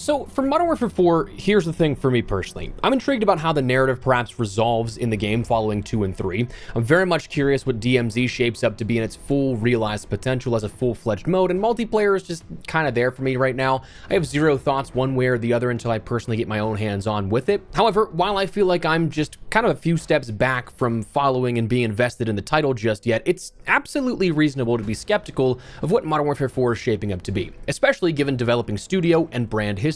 So for Modern Warfare 4, here's the thing for me personally. I'm intrigued about how the narrative perhaps resolves in the game following 2 and 3. I'm very much curious what DMZ shapes up to be in its full realized potential as a full-fledged mode, and multiplayer is just kind of there for me right now. I have zero thoughts one way or the other until I personally get my own hands on with it. However, while I feel like I'm just kind of a few steps back from following and being invested in the title just yet, it's absolutely reasonable to be skeptical of what Modern Warfare 4 is shaping up to be, especially given developing studio and brand histories.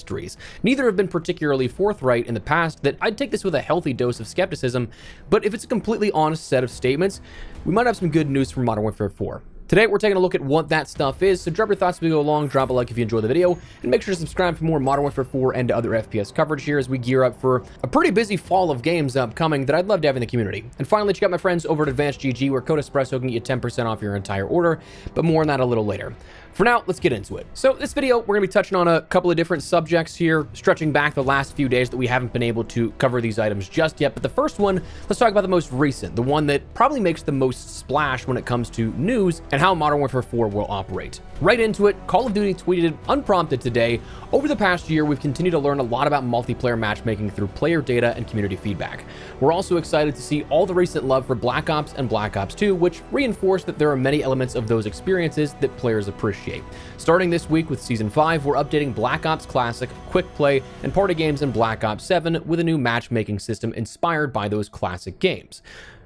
Neither have been particularly forthright in the past that I'd take this with a healthy dose of skepticism, but if it's a completely honest set of statements, we might have some good news from Modern Warfare 4. Today, we're taking a look at what that stuff is, so drop your thoughts as we go along, drop a like if you enjoy the video, and make sure to subscribe for more Modern Warfare 4 and other FPS coverage here as we gear up for a pretty busy fall of games upcoming that I'd love to have in the community. And finally, check out my friends over at Advanced GG, where code Espresso can get you 10% off your entire order, but more on that a little later. For now, let's get into it. So this video, we're going to be touching on a couple of different subjects here, stretching back the last few days that we haven't been able to cover these items just yet. But the first one, let's talk about the most recent, the one that probably makes the most splash when it comes to news and how Modern Warfare 4 will operate. Right into it, Call of Duty tweeted unprompted today, over the past year, we've continued to learn a lot about multiplayer matchmaking through player data and community feedback. We're also excited to see all the recent love for Black Ops and Black Ops 2, which reinforce that there are many elements of those experiences that players appreciate. Starting this week with Season 5, we're updating Black Ops Classic, Quick Play, and party games in Black Ops 7 with a new matchmaking system inspired by those classic games.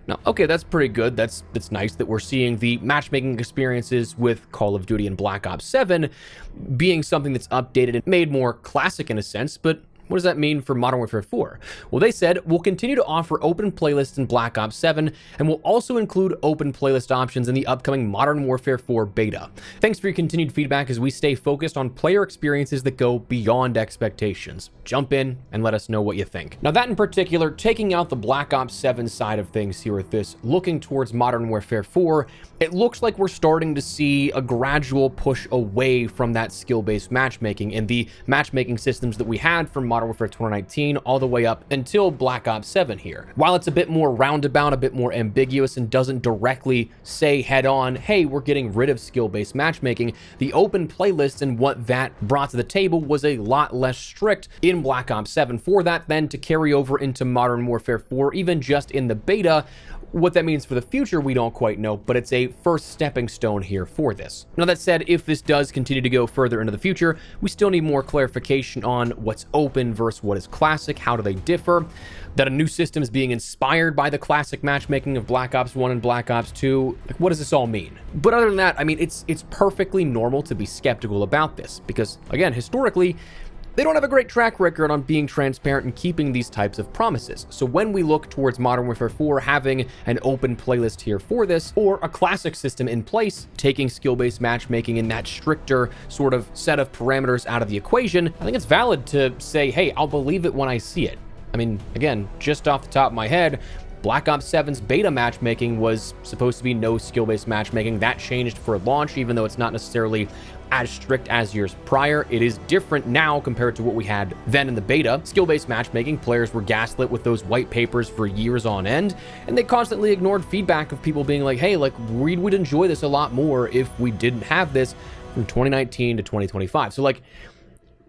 Now, okay, that's pretty good. That's nice that we're seeing the matchmaking experiences with Call of Duty and Black Ops 7 being something that's updated and made more classic in a sense, but what does that mean for Modern Warfare 4? Well, they said, we'll continue to offer open playlists in Black Ops 7, and we'll also include open playlist options in the upcoming Modern Warfare 4 beta. Thanks for your continued feedback as we stay focused on player experiences that go beyond expectations. Jump in and let us know what you think. Now that in particular, taking out the Black Ops 7 side of things here with this, looking towards Modern Warfare 4, it looks like we're starting to see a gradual push away from that skill-based matchmaking and the matchmaking systems that we had from Modern Warfare 2019 all the way up until Black Ops 7 here. While it's a bit more roundabout, a bit more ambiguous, and doesn't directly say head on, hey, we're getting rid of skill-based matchmaking, the open playlists and what that brought to the table was a lot less strict in Black Ops 7. For that then to carry over into Modern Warfare 4, even just in the beta, what that means for the future, we don't quite know, but it's a first stepping stone here for this. Now that said, if this does continue to go further into the future, we still need more clarification on what's open versus what is classic, how do they differ, that a new system is being inspired by the classic matchmaking of Black Ops 1 and Black Ops 2. Like, what does this all mean? But other than that, I mean, it's perfectly normal to be skeptical about this because, again, historically, they don't have a great track record on being transparent and keeping these types of promises. So when we look towards Modern Warfare 4 having an open playlist here for this, or a classic system in place, taking skill-based matchmaking in that stricter sort of set of parameters out of the equation, I think it's valid to say, hey, I'll believe it when I see it. I mean, again, just off the top of my head, Black Ops 7's beta matchmaking was supposed to be no skill-based matchmaking. That changed for launch, even though it's not necessarily as strict as years prior. It is different now compared to what we had then in the beta. Skill-based matchmaking, players were gaslit with those white papers for years on end, and they constantly ignored feedback of people being like, hey, like, we would enjoy this a lot more if we didn't have this from 2019 to 2025. So, like,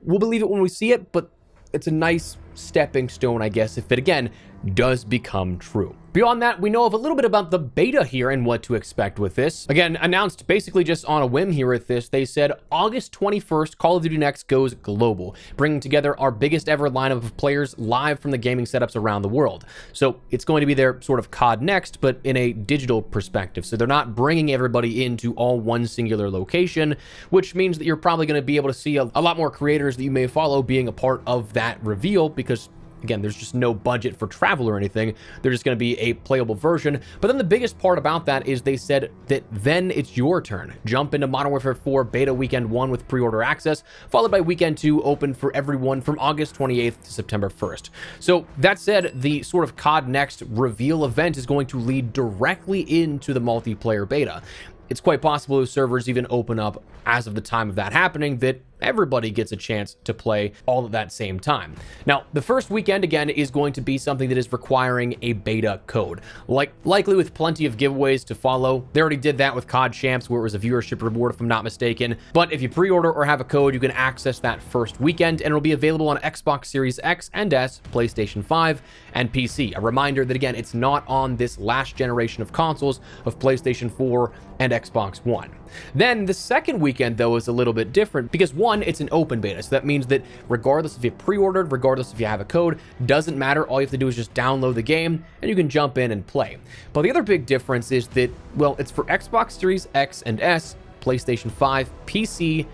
we'll believe it when we see it, but it's a nice stepping stone, I guess, if it, again, does become true. Beyond that, we know of a little bit about the beta here and what to expect with this. Again, announced basically just on a whim here with this, they said August 21st, Call of Duty Next goes global, bringing together our biggest ever lineup of players live from the gaming setups around the world. So it's going to be their sort of COD Next, but in a digital perspective. So they're not bringing everybody into all one singular location, which means that you're probably going to be able to see a lot more creators that you may follow being a part of that reveal because, again, there's just no budget for travel or anything. They're just going to be a playable version. But then the biggest part about that is they said that then it's your turn. Jump into Modern Warfare 4 Beta Weekend 1 with pre-order access, followed by Weekend 2 open for everyone from August 28th to September 1st. So that said, the sort of COD Next reveal event is going to lead directly into the multiplayer beta. It's quite possible those servers even open up as of the time of that happening, that everybody gets a chance to play all at that same time. Now, the first weekend, again, is going to be something that is requiring a beta code, likely with plenty of giveaways to follow. They already did that with COD Champs, where it was a viewership reward, if I'm not mistaken. But if you pre-order or have a code, you can access that first weekend, and it'll be available on Xbox Series X and S, PlayStation 5, and PC. A reminder that, again, it's not on this last generation of consoles of PlayStation 4 and Xbox One. Then the second weekend, though, is a little bit different because, one, it's an open beta. So that means that regardless if you pre-ordered, regardless if you have a code, doesn't matter. All you have to do is just download the game and you can jump in and play. But the other big difference is that, well, it's for Xbox Series X and S, PlayStation 5, PC,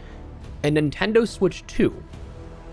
and Nintendo Switch 2.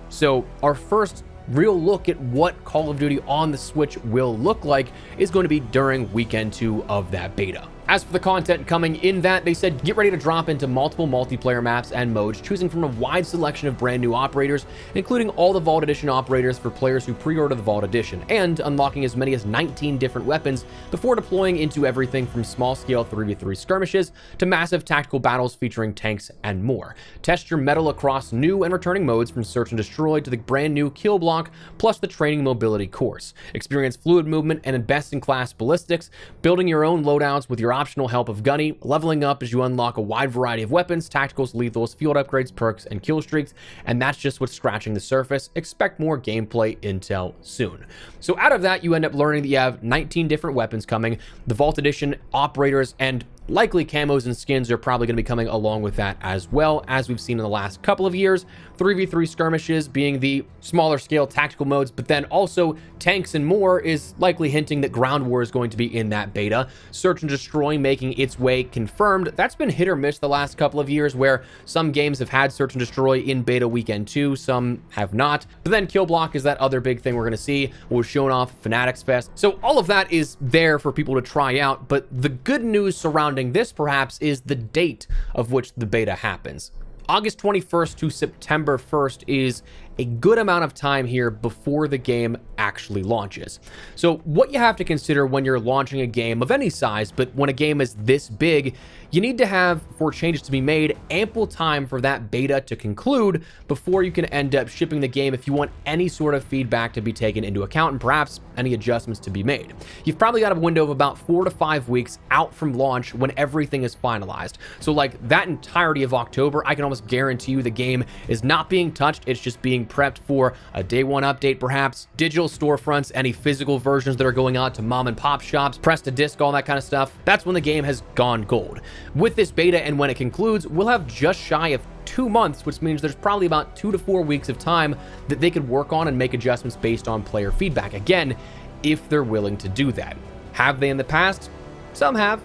So our first real look at what Call of Duty on the Switch will look like is going to be during weekend 2 of that beta. As for the content coming in that, they said get ready to drop into multiple multiplayer maps and modes, choosing from a wide selection of brand new operators, including all the Vault Edition operators for players who pre-order the Vault Edition, and unlocking as many as 19 different weapons before deploying into everything from small-scale 3v3 skirmishes to massive tactical battles featuring tanks and more. Test your mettle across new and returning modes from Search and Destroy to the brand new Kill Block, plus the Training Mobility course. Experience fluid movement and best-in-class ballistics, building your own loadouts with your optional help of Gunny, leveling up as you unlock a wide variety of weapons, tacticals, lethals, field upgrades, perks, and kill streaks, and that's just what's scratching the surface. Expect more gameplay intel soon. So out of that, you end up learning that you have 19 different weapons coming, the Vault Edition operators, and likely camos and skins are probably going to be coming along with that as well, as we've seen in the last couple of years. 3v3 skirmishes being the smaller scale tactical modes, but then also tanks and more is likely hinting that ground war is going to be in that beta. Search and Destroy making its way confirmed. That's been hit or miss the last couple of years, where some games have had Search and Destroy in beta weekend 2, some have not. But then Kill Block is that other big thing we're going to see, what was shown off Fanatics Fest. So all of that is there for people to try out, but the good news surrounding this perhaps is the date of which the beta happens. August 21st to September 1st is a good amount of time here before the game actually launches. So what you have to consider when you're launching a game of any size, but when a game is this big, you need to have, for changes to be made, ample time for that beta to conclude before you can end up shipping the game if you want any sort of feedback to be taken into account and perhaps any adjustments to be made. You've probably got a window of about 4 to 5 weeks out from launch when everything is finalized. So like that entirety of October, I can almost guarantee you the game is not being touched. It's just being prepped for a day one update, perhaps digital storefronts, any physical versions that are going out to mom and pop shops, press to disc, all that kind of stuff. That's when the game has gone gold. With this beta and when it concludes, we'll have just shy of 2 months, which means there's probably about 2 to 4 weeks of time that they could work on and make adjustments based on player feedback. Again, if they're willing to do that. Have they in the past? Some have,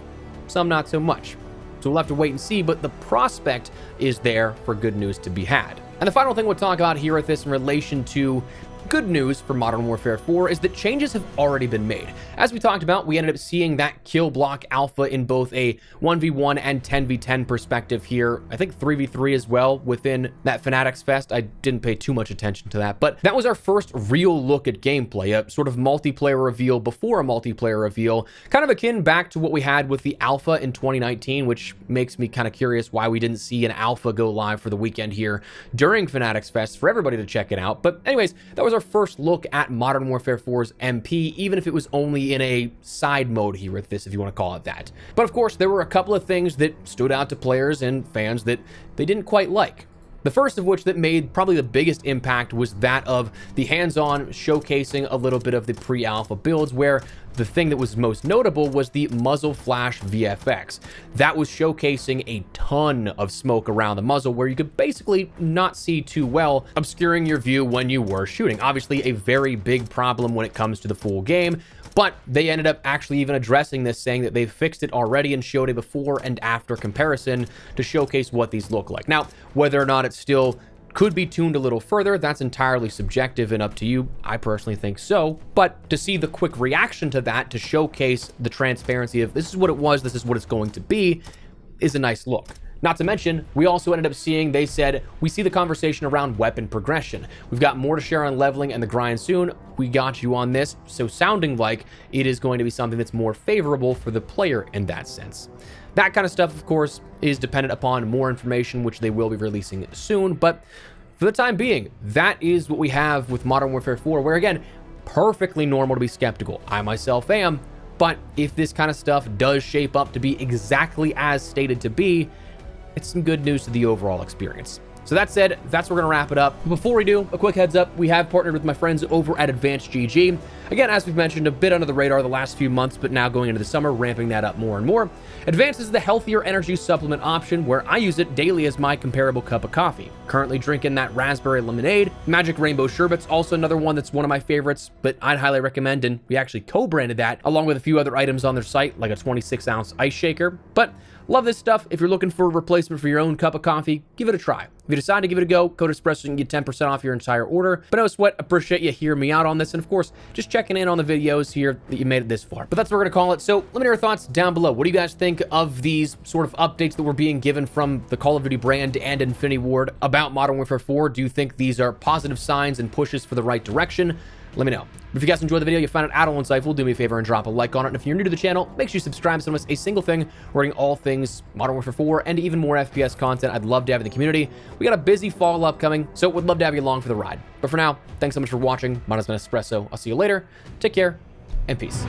some not so much. So we'll have to wait and see, but the prospect is there for good news to be had. And the final thing we'll talk about here with this in relation to good news for Modern Warfare 4 is that changes have already been made. As we talked about, we ended up seeing that Kill Block alpha in both a 1v1 and 10v10 perspective here. I think 3v3 as well within that Fanatics Fest. I didn't pay too much attention to that, but that was our first real look at gameplay, a sort of multiplayer reveal before a multiplayer reveal, kind of akin back to what we had with the alpha in 2019, which makes me kind of curious why we didn't see an alpha go live for the weekend here during Fanatics Fest for everybody to check it out. But anyways, that was our first look at Modern Warfare 4's MP, even if it was only in a side mode here with this, if you want to call it that. But of course, there were a couple of things that stood out to players and fans that they didn't quite like. The first of which that made probably the biggest impact was that of the hands-on showcasing a little bit of the pre-alpha builds, where the thing that was most notable was the muzzle flash VFX. That was showcasing a ton of smoke around the muzzle where you could basically not see too well, obscuring your view when you were shooting. Obviously a very big problem when it comes to the full game, but they ended up actually even addressing this, saying that they've fixed it already and showed a before and after comparison to showcase what these look like. Now, whether or not it still could be tuned a little further, that's entirely subjective and up to you. I personally think so. But to see the quick reaction to that, to showcase the transparency of this is what it was, this is what it's going to be, is a nice look. Not to mention, we also ended up seeing, they said, we see the conversation around weapon progression. We've got more to share on leveling and the grind soon. We got you on this. So sounding like it is going to be something that's more favorable for the player in that sense. That kind of stuff, of course, is dependent upon more information, which they will be releasing soon. But for the time being, that is what we have with Modern Warfare 4, where again, perfectly normal to be skeptical. I myself am. But if this kind of stuff does shape up to be exactly as stated to be, it's some good news to the overall experience. So that said, that's where we're going to wrap it up. But before we do, a quick heads up, we have partnered with my friends over at Advanced GG. Again, as we've mentioned, a bit under the radar the last few months, but now going into the summer, ramping that up more and more. Advanced is the healthier energy supplement option where I use it daily as my comparable cup of coffee. Currently drinking that raspberry lemonade. Magic Rainbow Sherbet's also another one that's one of my favorites, but I'd highly recommend, and we actually co-branded that along with a few other items on their site, like a 26-ounce ice shaker. But love this stuff. If you're looking for a replacement for your own cup of coffee, give it a try. If you decide to give it a go, code Espresso and get 10% off your entire order. But no sweat, appreciate you hearing me out on this. And of course, just checking in on the videos here that you made it this far. But that's what we're going to call it. So let me know your thoughts down below. What do you guys think of these sort of updates that were being given from the Call of Duty brand and Infinity Ward about Modern Warfare 4? Do you think these are positive signs and pushes for the right direction? Let me know. If you guys enjoyed the video, you found it at all insightful, do me a favor and drop a like on it. And if you're new to the channel, make sure you subscribe so you don't miss a single thing regarding all things Modern Warfare 4 and even more FPS content I'd love to have in the community. We got a busy fall upcoming, so would love to have you along for the ride. But for now, thanks so much for watching. Mine has been Espresso. I'll see you later. Take care and peace.